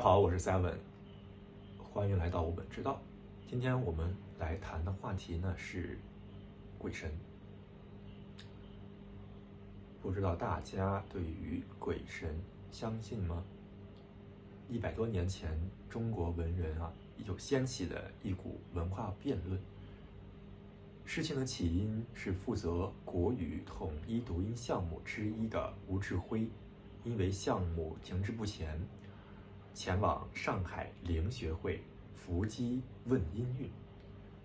好，我是 Seven，欢迎来到我本之道。今天我们来谈的话题呢是鬼神。不知道大家对于鬼神相信吗？100多年前，中国文人就掀起了一股文化辩论。事情的起因是负责国语统一读音项目之一的吴志辉，因为项目停滞不前，前往上海灵学会伏击问音韵，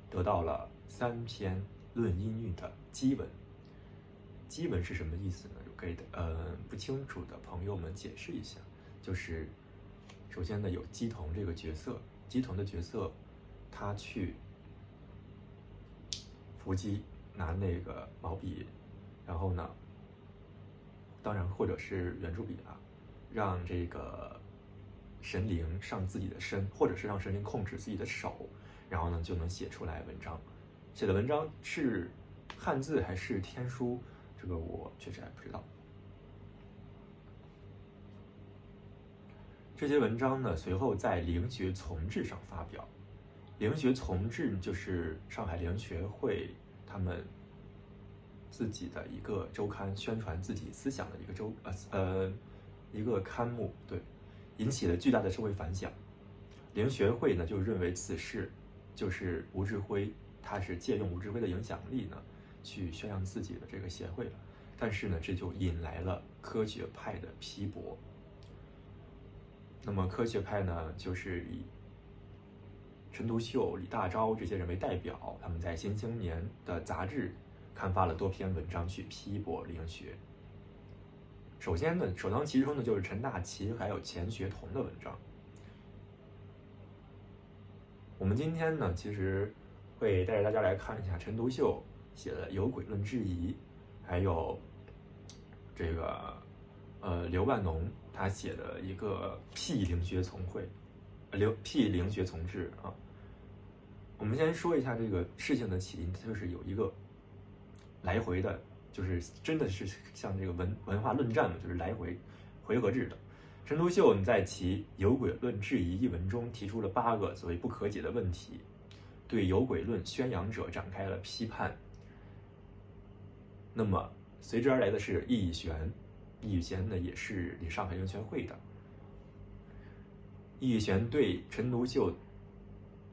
得到了3篇论音韵的基文。基文是什么意思呢？给不清楚的朋友们解释一下，就是首先呢有姬童这个角色，姬童的角色他去伏击，拿那个毛笔，然后呢，当然或者是圆珠笔让这个神灵上自己的身，或者是让神灵控制自己的手，然后呢就能写出来文章。写的文章是汉字还是天书，这个我确实还不知道。这些文章呢随后在灵学从志上发表。灵学从志就是上海灵学会他们自己的一个周刊，宣传自己思想的一个刊目，对，引起了巨大的社会反响。灵学会呢就认为此事就是吴志辉，他是借用吴志辉的影响力呢去宣扬自己的这个协会了。但是呢这就引来了科学派的批驳。那么科学派呢就是以陈独秀、李大钊这些人为代表，他们在《新青年》的杂志刊发了多篇文章去批驳灵学。首先呢，首当其冲的就是陈大奇还有钱学同的文章。我们今天呢，其实会带着大家来看一下陈独秀写的《有鬼论质疑》，还有这个刘万农他写的一个辟灵学从会，辟灵学从志啊。我们先说一下这个事情的起因，它就是有一个来回的，就是真的是像这个文化论战嘛，就是来回合制的。陈独秀在其《有鬼论质疑》一文中提出了8个所谓不可解的问题，对有鬼论宣扬者展开了批判。那么随之而来的是易以玄，易以玄呢也是上海灵学会的。易以玄对陈独秀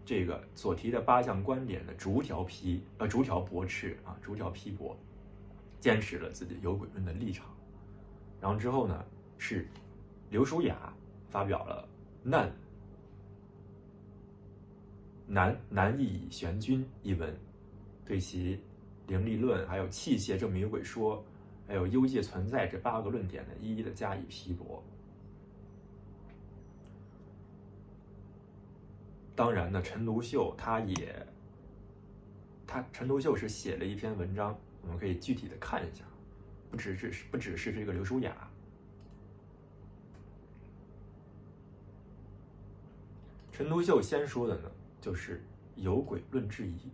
这个所提的8项观点的逐条批驳，坚持了自己有鬼论的立场。然后之后呢，是刘书雅发表了难易以玄君一文，对其灵力论、还有器械证明有鬼说、还有幽界存在这8个论点呢，一一的加以批驳。当然呢，陈独秀陈独秀是写了一篇文章，我们可以具体的看一下，不只是这个刘书雅。陈独秀先说的呢，就是有鬼论质疑。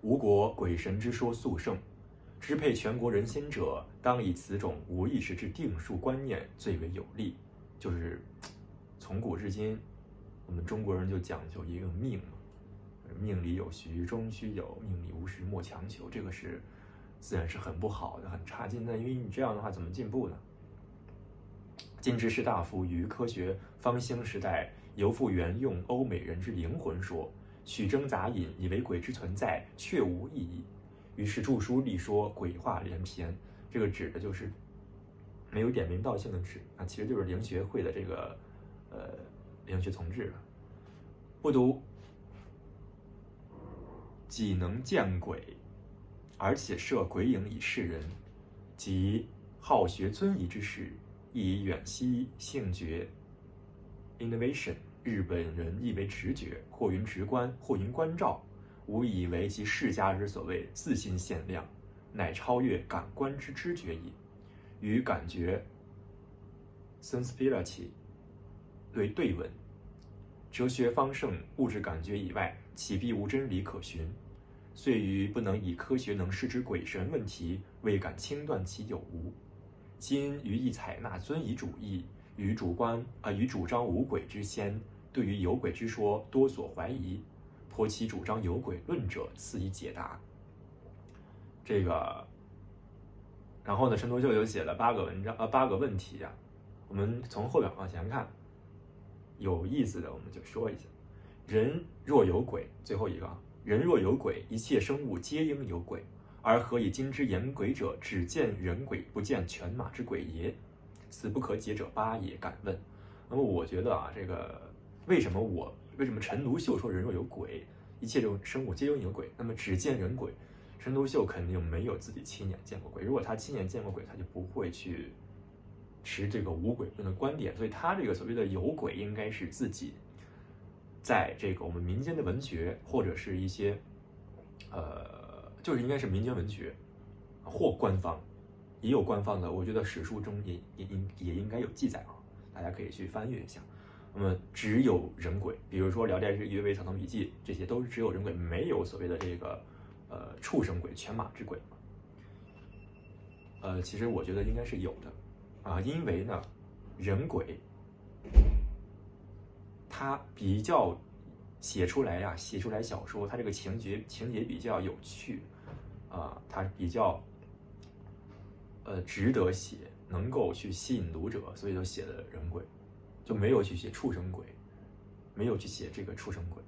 吴国鬼神之说速盛，支配全国人心者，当以此种无意识之定数观念最为有利。就是从古至今，我们中国人就讲究一个命嘛，命里有虚终须有，命里无时莫强求，这个是自然是很不好的，很差劲的，因为你这样的话怎么进步呢？今之士大夫于科学方兴时代，犹复沿用欧美人之灵魂说，取征杂引，以为鬼之存在，确无意义。于是著书立说，鬼话连篇。这个指的就是没有点名道姓的指其实就是灵学会的这个灵学从志。不独己能见鬼，而且设鬼影以示人，即好学尊仪之士，亦以远析性觉 innovation。 日本人亦为直觉，或云直观，或云观照，吾以为其世家之所谓自心限量，乃超越感官之知觉矣。与感觉 sensibility 对文，哲学方胜物质感觉以外，岂必无真理可循？遂于不能以科学能视之鬼神问题，未敢轻断其有无。今予以采纳尊夷主义，与主张无鬼之先，对于有鬼之说多所怀疑，颇其主张有鬼论者赐以解答。这个，然后呢，陈独秀又写了8个问题啊。我们从后边往前看，有意思的我们就说一下。人若有鬼，最后一个啊，人若有鬼，一切生物皆应有鬼，而何以今之言鬼者，只见人鬼，不见犬马之鬼也？此不可解者八也。敢问。那么我觉得啊，这个为什么陈独秀说人若有鬼，一切这种生物皆应有鬼，那么只见人鬼，陈独秀肯定没有自己亲眼见过鬼。如果他亲眼见过鬼，他就不会去持这个无鬼论的观点。所以他这个所谓的有鬼，应该是自己在这个我们民间的文学，或者是一些就是应该是民间文学或官方，也有官方的，我觉得史书中也应该有记载啊，大家可以去翻阅一下。那么只有人鬼，比如说《聊斋志异》《阅微草堂笔记》，这些都是只有人鬼，没有所谓的这个畜生鬼、犬马之鬼。其实我觉得应该是有的啊，因为呢，人鬼它比较写出来小说，它这个情节比较有趣啊，它比较值得写，能够去吸引读者，所以就写了人鬼，就没有去写畜生鬼，没有去写这个畜生鬼。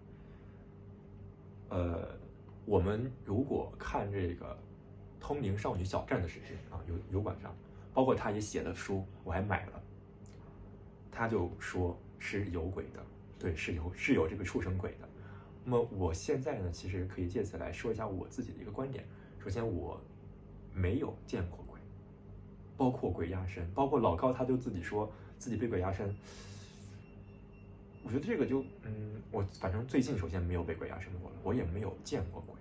我们如果看这个《通灵少女小站》的视频啊，油管上，包括他也写了书，我还买了，他就说是有鬼的，对，是有这个畜生鬼的。那么我现在呢，其实可以借此来说一下我自己的一个观点。首先，我没有见过鬼，包括鬼压身，包括老高他就自己说自己被鬼压身。我觉得这个就我反正最近首先没有被鬼压身过了，我也没有见过鬼，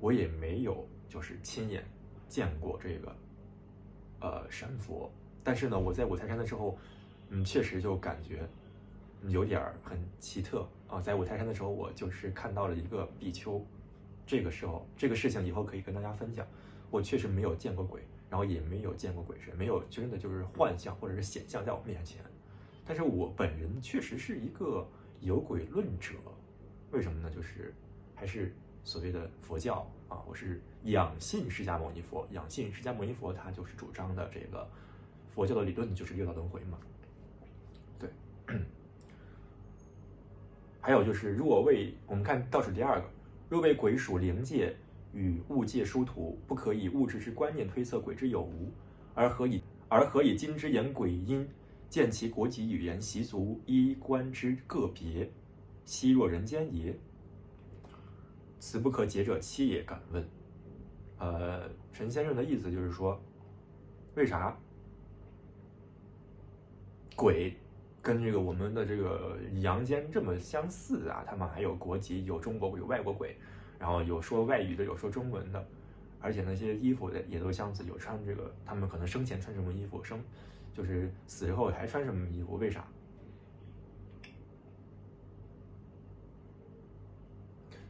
我也没有就是亲眼见过这个神佛。但是呢，我在五台山的时候，确实就感觉有点很奇特啊。在五台山的时候，我就是看到了一个比丘。这个时候，这个事情以后可以跟大家分享。我确实没有见过鬼，然后也没有见过鬼神，没有真的就是幻象或者是显象在我面前。但是我本人确实是一个有鬼论者。为什么呢？就是还是所谓的佛教啊，我是仰信释迦牟尼佛，仰信释迦牟尼佛，他就是主张的这个佛教的理论就是六道轮回嘛。对。还有就是我们看倒数第二个，若为鬼属灵界与物界殊途，不可以物质之观念推测鬼之有无，而何以今之言鬼因，见其国籍语言习俗衣冠之个别，悉若人间也？此不可解者七也。敢问。陈先生的意思就是说，为啥鬼跟这个我们的这个阳间这么相似啊？他们还有国籍，有中国鬼，有外国鬼，然后有说外语的，有说中文的，而且那些衣服的也都相似，有穿这个，他们可能生前穿什么衣服，就是死之后还穿什么衣服？为啥？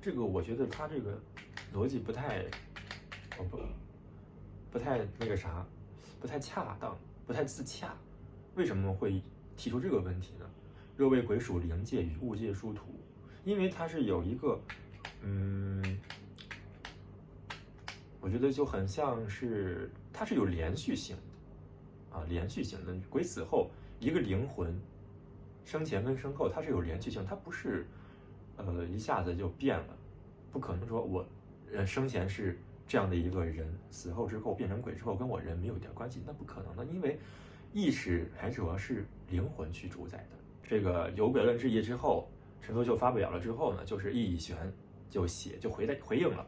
这个我觉得他这个逻辑不太那个啥，不太恰当，不太自洽。为什么会提出这个问题呢？若为鬼属灵界与物界殊途，因为它是有一个，我觉得就很像是它是有连续性的啊，连续性的。鬼死后，一个灵魂生前跟生后，它是有连续性，它不是一下子就变了，不可能说我生前是这样的一个人，死后之后变成鬼之后跟我人没有一点关系，那不可能的，因为意识还主要是灵魂去主宰的。这个有鬼论之疑之后，陈独秀发表了之后呢，就是易以玄就回应了，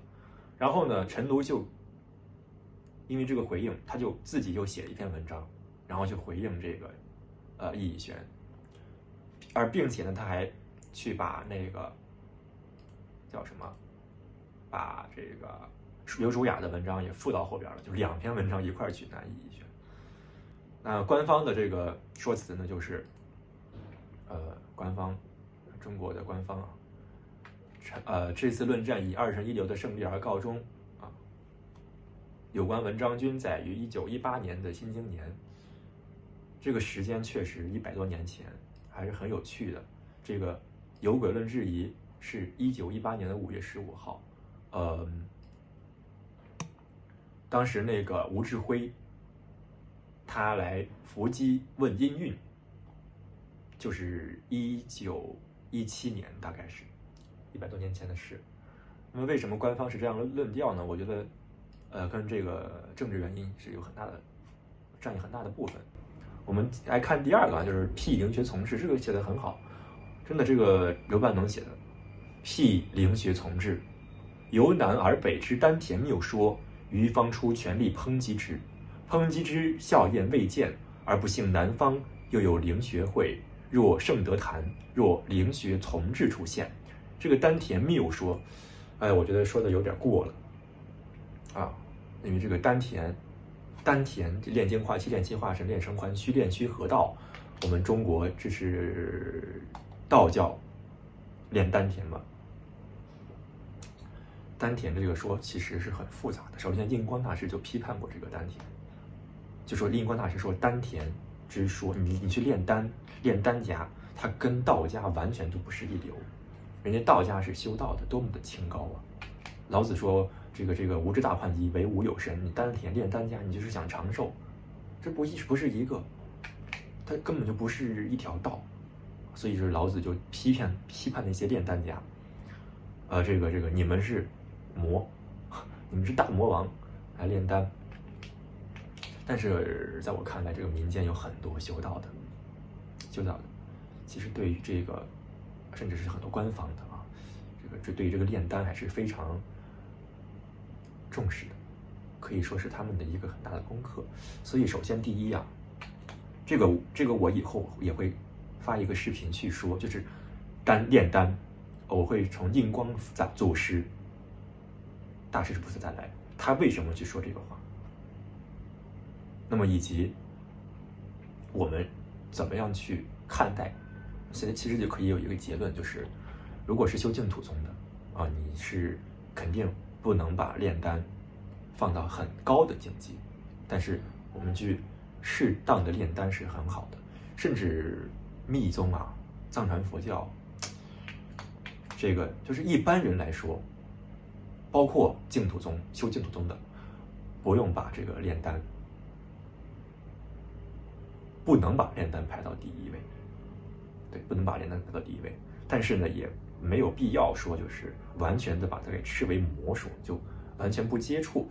然后呢，陈独秀因为这个回应，他就自己又写了一篇文章，然后去回应这个易以玄，并且呢，他还去把那个叫什么，把这个刘儒雅的文章也附到后边了，就2篇文章一块去拿易以玄。那官方的这个说辞呢，就是官方中国的官方啊，这次论战以2神一流的胜利而告终啊，有关文章均载于1918年的辛经年。这个时间确实100多年前，还是很有趣的。这个有轨论质疑是1918年的5月15号，当时那个吴志辉，他来伏击问音韵，就是1917年，大概是100多年前的事。那么为什么官方是这样的论调呢？我觉得，跟这个政治原因是有占有很大的部分。我们来看第二个，就是辟灵学从志，这个写的很好，真的，这个刘半农写的辟灵学从志，由南而北之丹田谬说，于方出全力抨击之，抨击之效验未见，而不幸南方又有灵学会，若圣德坛，若灵学从志出现，这个丹田谬说，我觉得说的有点过了啊，因为这个丹田炼精化气、炼气化神、炼神还虚、炼虚合道，我们中国这是道教炼丹田嘛？丹田的这个说其实是很复杂的。首先，印光大师就批判过这个丹田，就说印光大师说丹田之说，你去炼丹家，它跟道家完全都不是一流。人家道家是修道的，多么的清高啊！老子说这个无知大患疾，唯吾有神。你丹田炼丹家，你就是想长寿，这不是一个，它根本就不是一条道。所以就是老子就批判那些炼丹家，这个你们是魔，你们是大魔王来炼丹。但是在我看来，这个民间有很多修道的，其实对于这个，甚至是很多官方的啊，这对于这个炼丹还是非常重视的，可以说是他们的一个很大的功课。所以首先第一啊，这个我以后也会发一个视频去说，就是炼丹，我会从印光祖师大势至菩萨再来，他为什么去说这个话，那么以及我们怎么样去看待。现在其实就可以有一个结论，就是如果是修净土宗的啊，你是肯定不能把炼丹放到很高的境界，但是我们去适当的炼丹是很好的。甚至密宗啊，藏传佛教，这个就是一般人来说，包括净土宗修净土宗的，不用把这个炼丹，不能把炼丹排到第一位。对，不能把炼丹排到第一位，但是呢，也没有必要说就是完全的把它给视为魔术，就完全不接触，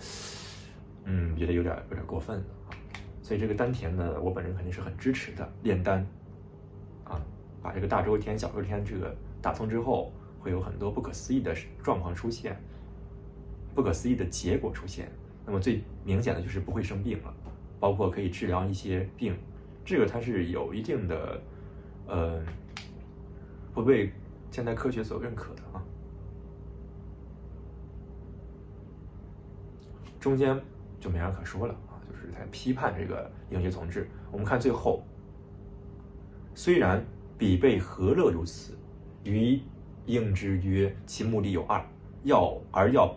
觉得有点过分了啊。所以这个丹田呢，我本人肯定是很支持的。炼丹啊，把这个大周天、小周天这个打通之后，会有很多不可思议的状况出现，不可思议的结果出现。那么最明显的就是不会生病了，包括可以治疗一些病，这个它是有一定的。不被现代科学所认可的啊。中间就没啥可说了啊，就是在批判这个灵学从志。我们看最后，虽然彼辈何乐如此，余应之曰：其目的有二，要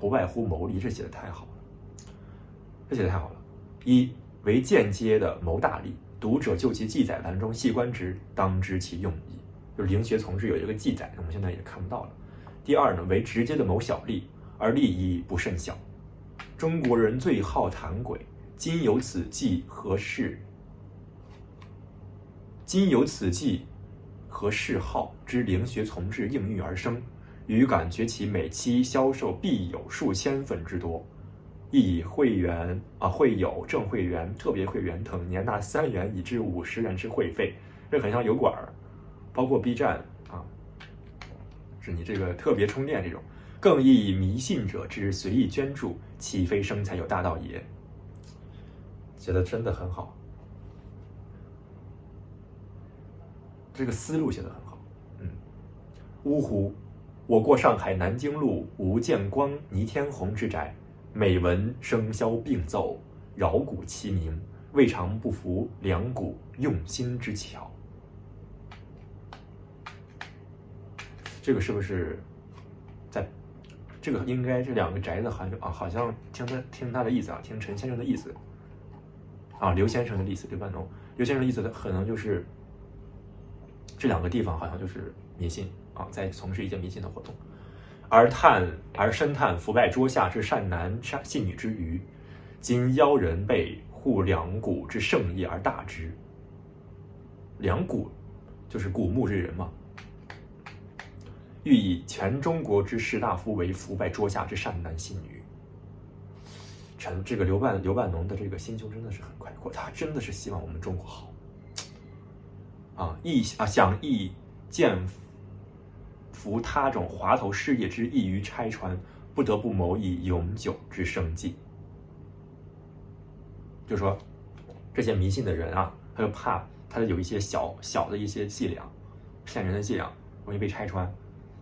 不外乎谋利。这写的太好了，一为间接的谋大利。读者就其记载栏中细观之，当知其用意。就是灵学从志有一个记载，我们现在也看不到了。第二呢，为直接的谋小利，而利益不甚小。中国人最好谈诡，今有此计和嗜好之灵学从志应运而生，余感觉其每期销售必有数千份之多。亦以会友、正会员、特别会员等年纳3元以至50元之会费，这很像油管，包括 B 站啊，是你这个特别充电这种，更亦以迷信者之随意捐助，岂非生财有大道也？写的真的很好，这个思路写得很好。呜呼！我过上海南京路吴建光、倪天红之宅。每闻笙箫并奏，扰鼓齐鸣，未尝不服两股用心之巧。这个是不是在这个应该这2个宅子好像听他的意思啊，听陈先生的意思啊，刘先生的意思，刘半农，刘先生的意思，他可能就是这2个地方好像就是迷信啊，在从事一件迷信的活动。而深叹伏拜桌下之善男信女之余，今邀人被护两谷之盛业而大之。两谷就是古墓之人嘛，欲以全中国之士大夫为伏拜桌下之善男信女。这个刘半农的这个心胸真的是很开阔，他真的是希望我们中国好想意见服他种滑头事业之易于拆穿，不得不谋以永久之生计。就说这些迷信的人啊，他就怕他有一些小的一些伎俩，骗人的伎俩容易被拆穿，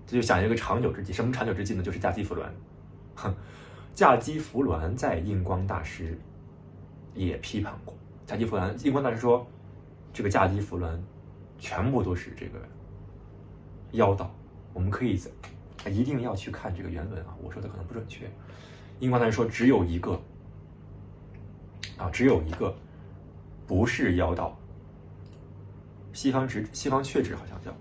他就想一个长久之计。什么长久之计呢？就是嫁鸡服鸾。嫁鸡服鸾在印光大师也批判过。嫁鸡服鸾，印光大师说，这个嫁鸡服鸾全部都是这个妖道。我们可以一定要去看这个原文啊，我说的可能不准确。印光大师说，只有一个不是妖道，西方确指好像叫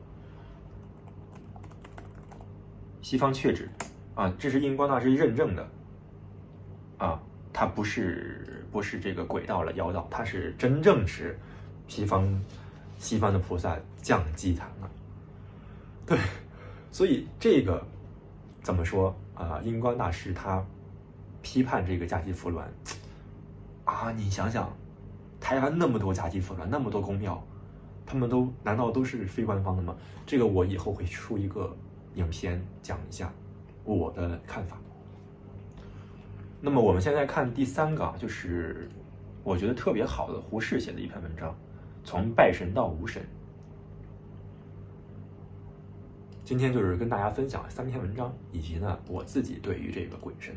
西方确指啊，这是印光大师认证的啊，他不是这个鬼道了妖道，他是真正是西方的菩萨降基坛了。对，所以这个怎么说啊？印光大师他批判这个嫁鸡服鸾啊，你想想，台湾那么多嫁鸡服鸾，那么多宫庙，他们难道都是非官方的吗？这个我以后会出一个影片讲一下我的看法。那么我们现在看第3个啊，就是我觉得特别好的胡适写的一篇文章，从拜神到无神。今天就是跟大家分享3篇文章，以及呢我自己对于这个鬼神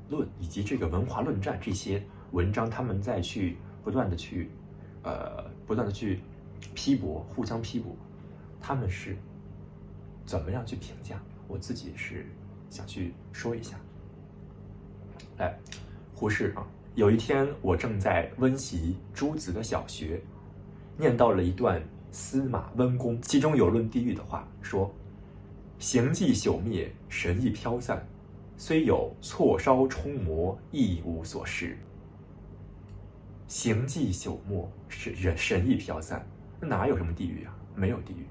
论以及这个文化论战这些文章，他们在不断的去批驳，互相批驳，他们是怎么样去评价？我自己是想去说一下。来，胡适啊，有一天我正在温习朱子的小学，念到了一段司马温公，其中有论地狱的话，说：行迹朽灭，神意飘散，虽有错烧冲磨，亦无所失。行迹朽没，神意飘散，哪有什么地狱啊？没有地狱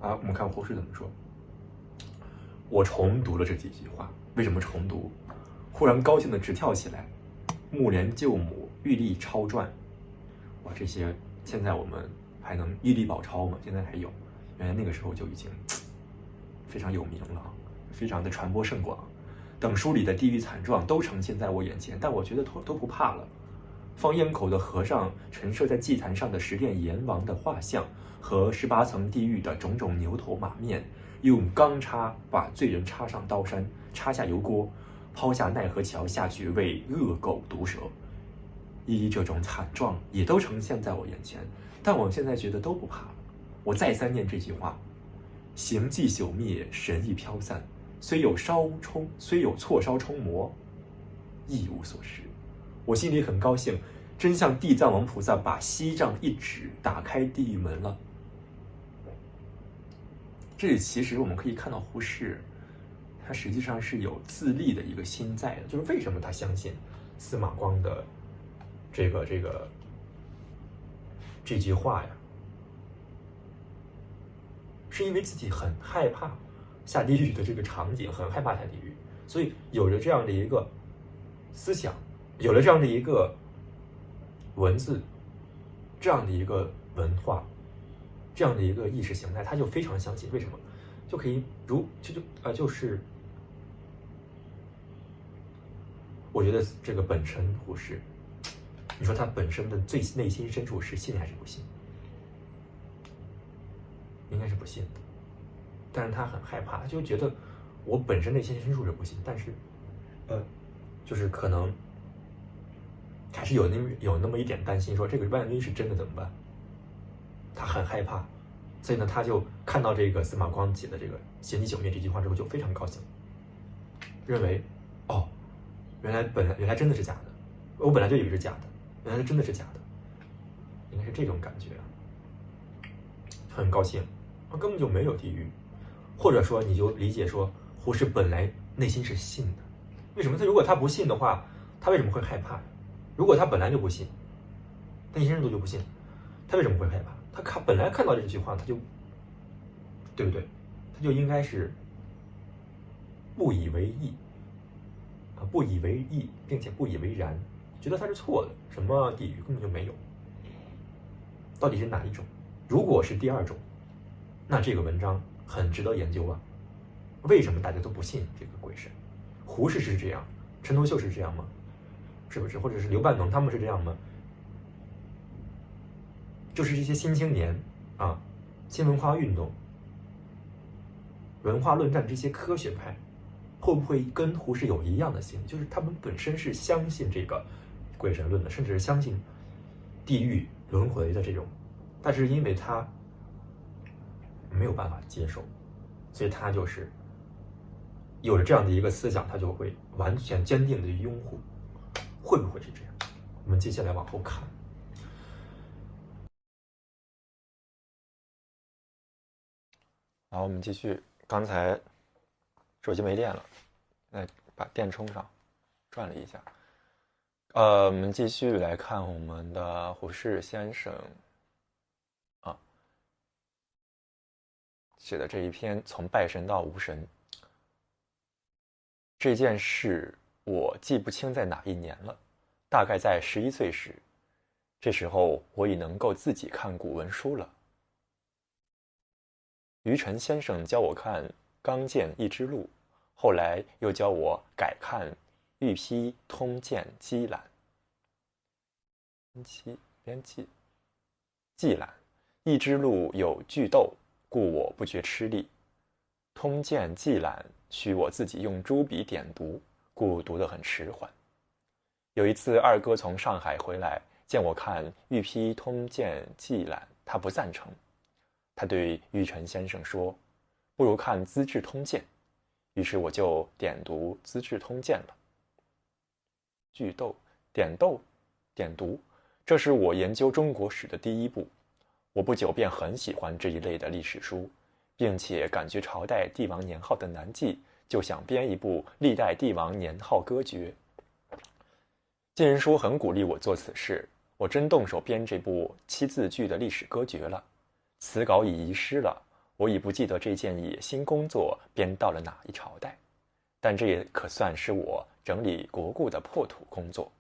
啊！我们看胡适怎么说。我重读了这几句话，为什么重读？忽然高兴的直跳起来。木莲救母，玉历钞传，哇，这些现在我们还能玉历宝钞吗？现在还有，原来那个时候就已经非常有名了，非常的传播甚广。等书里的地狱惨状都呈现在我眼前，但我觉得都不怕了。放烟口的和尚陈设在祭坛上的10殿阎王的画像和18层地狱的种种牛头马面，用钢叉把罪人插上刀山，插下油锅，抛下奈何桥下去喂恶狗毒蛇，这种惨状也都呈现在我眼前，但我现在觉得都不怕了。我再三念这句话：行迹朽灭，神意飘散，虽有错烧冲磨，亦无所失。我心里很高兴，真像地藏王菩萨把锡杖一指，打开地狱门了。这里其实我们可以看到胡适，他实际上是有自立的一个心在的。就是为什么他相信司马光的这句话呀？是因为自己很害怕下地狱的这个场景，很害怕下地狱，所以有着这样的一个思想，有了这样的一个文字，这样的一个文化，这样的一个意识形态，他就非常相信。为什么？就可以就是我觉得这个本身胡适，你说他本身的最内心深处是信还是不信？应该是不信的，但是他很害怕，他就觉得我本身内心深处是不信，但是就是可能还是有那么一点担心，说这个万一是真的怎么办？他很害怕所以呢，他就看到这个司马光写的这个贤妻朽灭这句话之后，就非常高兴，认为哦，原来真的是假的，我本来就以为是假的，原来真的是假的，应该是这种感觉，很高兴，他根本就没有地狱，或者说你就理解说胡适本来内心是信的，为什么？如果他不信的话，他为什么会害怕？如果他本来就不信，内心深处就不信，他为什么会害怕？他本来看到这句话，他就，对不对？他就应该是不以为意啊，不以为意，并且不以为然，觉得他是错的，什么地狱根本就没有。到底是哪一种？如果是第二种，那这个文章很值得研究啊。为什么大家都不信这个鬼神？胡适是这样，陈独秀是这样吗？是不是？或者是刘半农他们是这样吗？就是这些新青年啊，新文化运动、文化论战这些科学派，会不会跟胡适有一样的心理？就是他们本身是相信这个鬼神论的，甚至是相信地狱轮回的这种，但是因为他没有办法接受，所以他就是有了这样的一个思想，他就会完全坚定的拥护。会不会是这样？我们接下来往后看。好，我们继续。刚才手机没电了，来把电充上，转了一下。我们继续来看我们的胡适先生啊写的这一篇《从拜神到无神》。这件事我记不清在哪一年了，大概在11岁时。这时候我已能够自己看古文书了。于晨先生教我看《刚健一之录》，后来又教我改看《玉批通鉴纪览》。纪览一之录有句逗，故我不觉吃力；通鉴纪览需我自己用朱笔点读，故读得很迟缓。有一次，二哥从上海回来，见我看《玉批通鉴纪览》，他不赞成。他对玉晨先生说：“不如看《资治通鉴》。”于是我就点读《资治通鉴》了。句逗，点读，这是我研究中国史的第一步。我不久便很喜欢这一类的历史书，并且感觉朝代帝王年号的难记，就想编一部历代帝王年号歌诀。晋人叔很鼓励我做此事，我真动手编这部7字句的历史歌诀了。词稿已遗失了，我已不记得这件野心工作编到了哪一朝代，但这也可算是我整理国故的破土工作。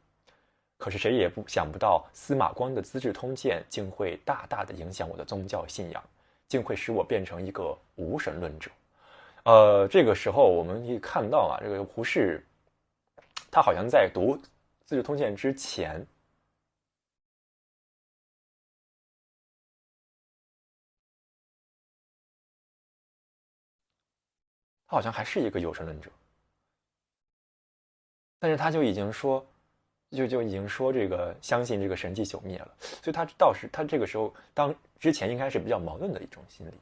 可是谁也想不到，司马光的《资治通鉴》竟会大大的影响我的宗教信仰，竟会使我变成一个无神论者。这个时候我们可以看到啊，这个胡适，他好像在读《资治通鉴》之前，他好像还是一个有神论者，但是他就已经说，就已经说这个相信这个神迹朽灭了，所以他这个时候之前应该是比较矛盾的一种心理。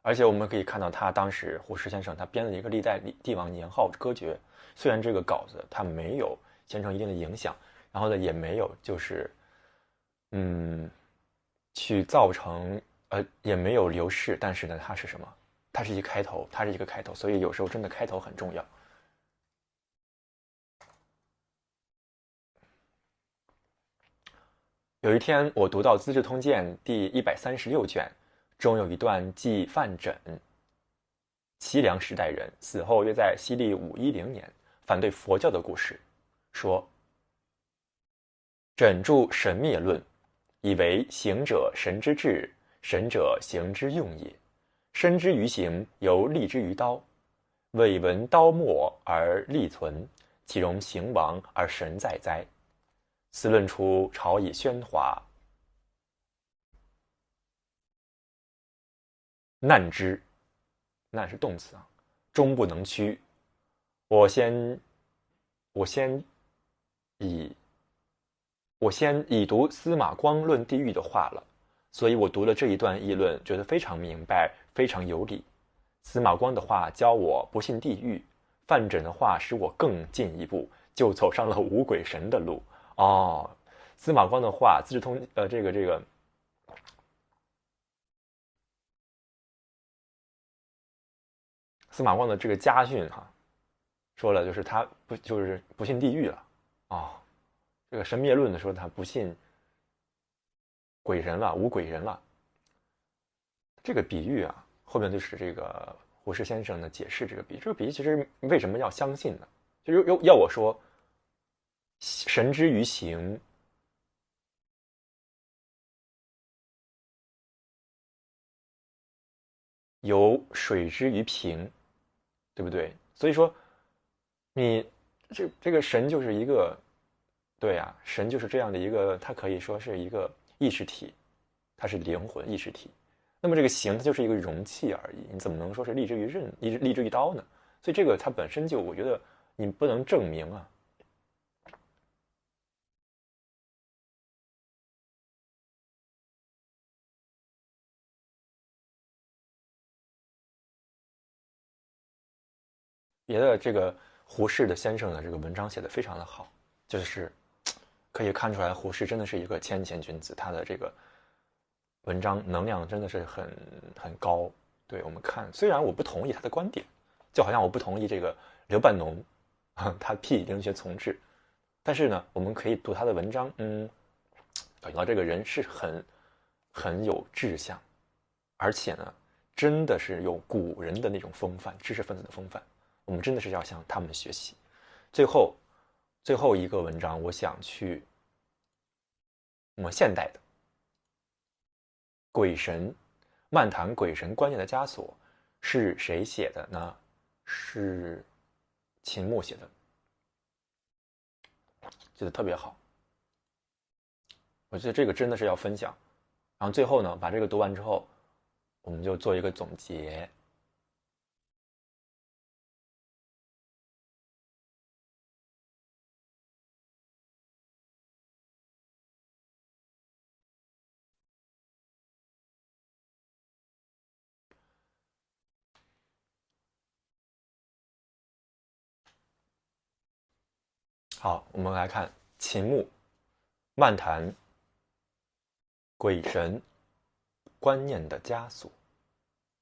而且我们可以看到，他当时胡适先生他编了一个历代帝王年号歌诀，虽然这个稿子他没有形成一定的影响，然后呢也没有就是去造成也没有流逝，但是呢它是什么？它是一个开头，所以有时候真的开头很重要。有一天我读到《资治通鉴》第136卷，中有一段记范缜，齐梁时代人，死后约在西历510年，反对佛教的故事，说：“缜著神灭论，以为行者神之志，神者行之用也。身之于行，犹立之于刀。未闻刀没而立存，岂容行亡而神在哉？此论出朝以喧哗，难之，难是动词啊，终不能屈。我先以我先已读司马光论地狱的话了，所以我读了这一段议论，觉得非常明白，非常有理。司马光的话教我不信地狱，范缜的话使我更进一步，就走上了无鬼神的路。哦，司马光的话，《资治通》司马光的这个家训哈，说了就是他不信地狱了哦。这个神灭论的说他不信鬼神了，无鬼人了。这个比喻啊，后面就是这个胡适先生的解释这个比喻。这个比喻其实为什么要相信呢？就是要我说，神之于行，有水之于平，对不对？所以说，你这个神就是一个，对啊，神就是这样的一个，它可以说是一个意识体，它是灵魂意识体。那么这个形它就是一个容器而已，你怎么能说是立之于刃，立之于刀呢？所以这个它本身就，我觉得你不能证明啊。别的这个胡适的先生的这个文章写的非常的好，就是可以看出来胡适真的是一个谦谦君子，他的这个文章能量真的是很高。对，我们看，虽然我不同意他的观点，就好像我不同意这个刘半农他批灵学从治，但是呢，我们可以读他的文章，感觉到这个人是很有志向，而且呢，真的是有古人的那种风范，知识分子的风范。我们真的是要向他们学习。最后一个文章，我想去我们现代的鬼神，漫谈鬼神观念的枷锁是谁写的呢？是秦牧写的，写的特别好。我觉得这个真的是要分享。然后最后呢，把这个读完之后，我们就做一个总结。好，我们来看秦牧漫谈鬼神观念的枷锁。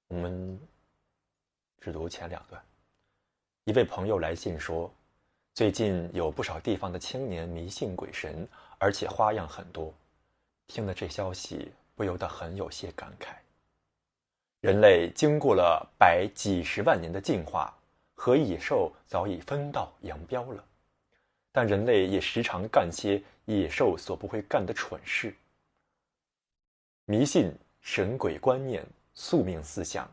我们只读前2段。一位朋友来信说，最近有不少地方的青年迷信鬼神，而且花样很多。听了这消息，不由得很有些感慨。人类经过了几十万年的进化，和野兽早已分道扬镳了。但人类也时常干些野兽所不会干的蠢事。迷信神鬼观念、宿命思想，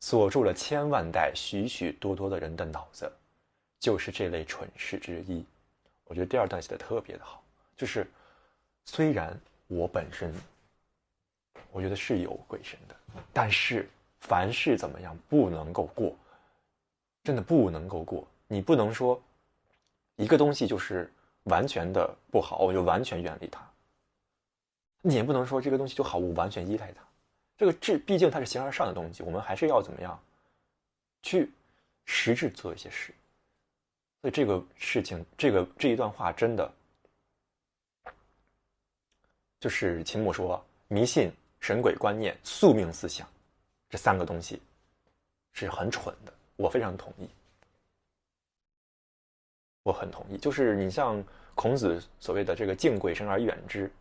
锁住了千万代许许多多的人的脑子，就是这类蠢事之一。我觉得第2段写的特别的好，就是虽然我本身我觉得是有鬼神的，但是凡事怎么样不能够过，真的不能够过。你不能说一个东西就是完全的不好，我就完全远离它。你也不能说这个东西就好，我完全依赖它。这个毕竟它是形而上的东西，我们还是要怎么样去实质做一些事。所以这个事情，这一段话真的就是秦牧说，迷信、神鬼观念、宿命思想，这3个东西是很蠢的，我非常同意。我很同意，就是你像孔子所谓的这个敬鬼神而远之，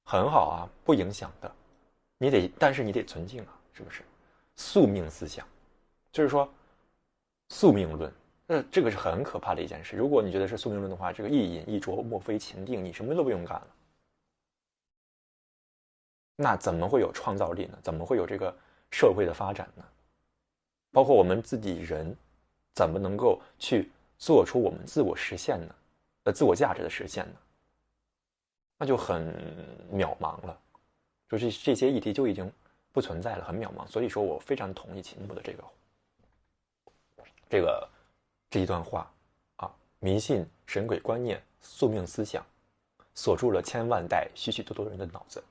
很好啊，不影响的。但是你得尊敬啊，是不是？宿命思想，就是说宿命论，这个是很可怕的一件事。如果你觉得是宿命论的话，这个一饮一啄莫非前定，你什么都不用干了。那怎么会有创造力呢？怎么会有这个社会的发展呢？包括我们自己人，怎么能够去做出我们自我实现呢？自我价值的实现呢？那就很渺茫了，就是这些议题就已经不存在了，很渺茫。所以说我非常同意秦牧的这一段话啊，迷信、神鬼观念、宿命思想，锁住了千万代许许多多人的脑子，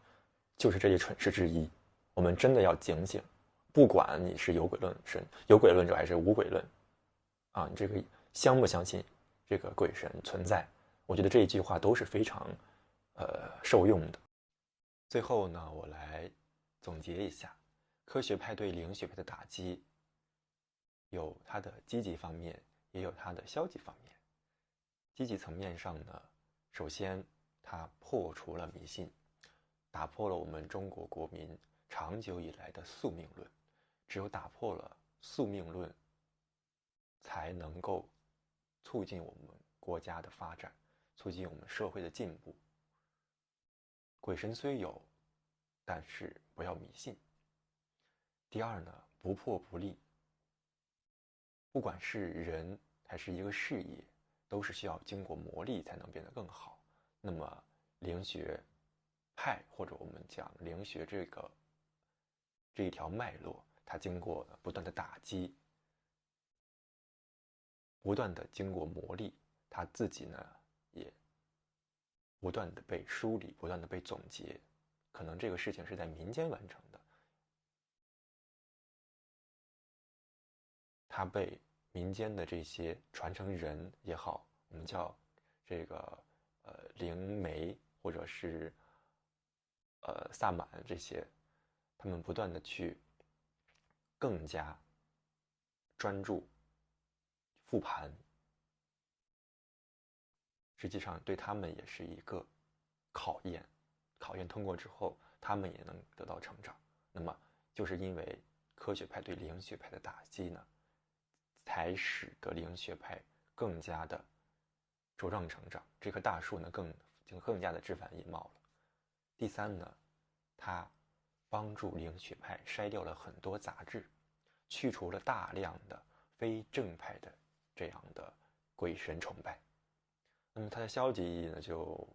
就是这些蠢事之一。我们真的要警醒，不管你是有鬼论者还是无鬼论啊，你这个相不相信这个鬼神存在，我觉得这一句话都是非常受用的。最后呢，我来总结一下，科学派对灵学派的打击有它的积极方面，也有它的消极方面。积极层面上呢，首先它破除了迷信，打破了我们中国国民长久以来的宿命论。只有打破了宿命论，才能够促进我们国家的发展，促进我们社会的进步。鬼神虽有，但是不要迷信。第二呢，不破不立。不管是人还是一个事业，都是需要经过磨砺才能变得更好。那么灵学派，或者我们讲灵学这一条脉络，它经过不断的打击，不断的经过磨砺，它自己呢也不断的被梳理，不断的被总结。可能这个事情是在民间完成的，它被民间的这些传承人也好，我们叫这个灵媒或者是萨满这些，他们不断的去更加专注复盘，实际上对他们也是一个考验。考验通过之后，他们也能得到成长。那么就是因为科学派对灵学派的打击呢，才使得灵学派更加的茁壮成长，这棵大树呢更加的枝繁叶茂了。第三呢，它帮助灵学派筛掉了很多杂质，去除了大量的非正派的这样的鬼神崇拜。那么它的消极意义呢就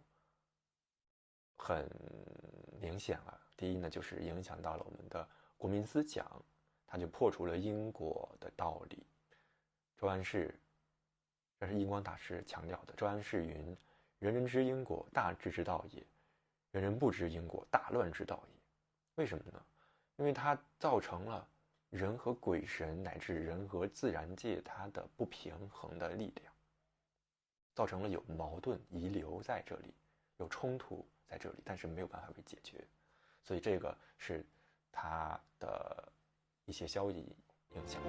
很明显了。第一呢，就是影响到了我们的国民思想，它就破除了因果的道理。周安世，这是印光大师强调的。周安世云：人人知因果，大智之道也；人人不知因果，大乱之道也。为什么呢？因为它造成了人和鬼神乃至人和自然界它的不平衡的力量，造成了有矛盾遗留在这里，有冲突在这里，但是没有办法被解决。所以这个是它的一些消极影响。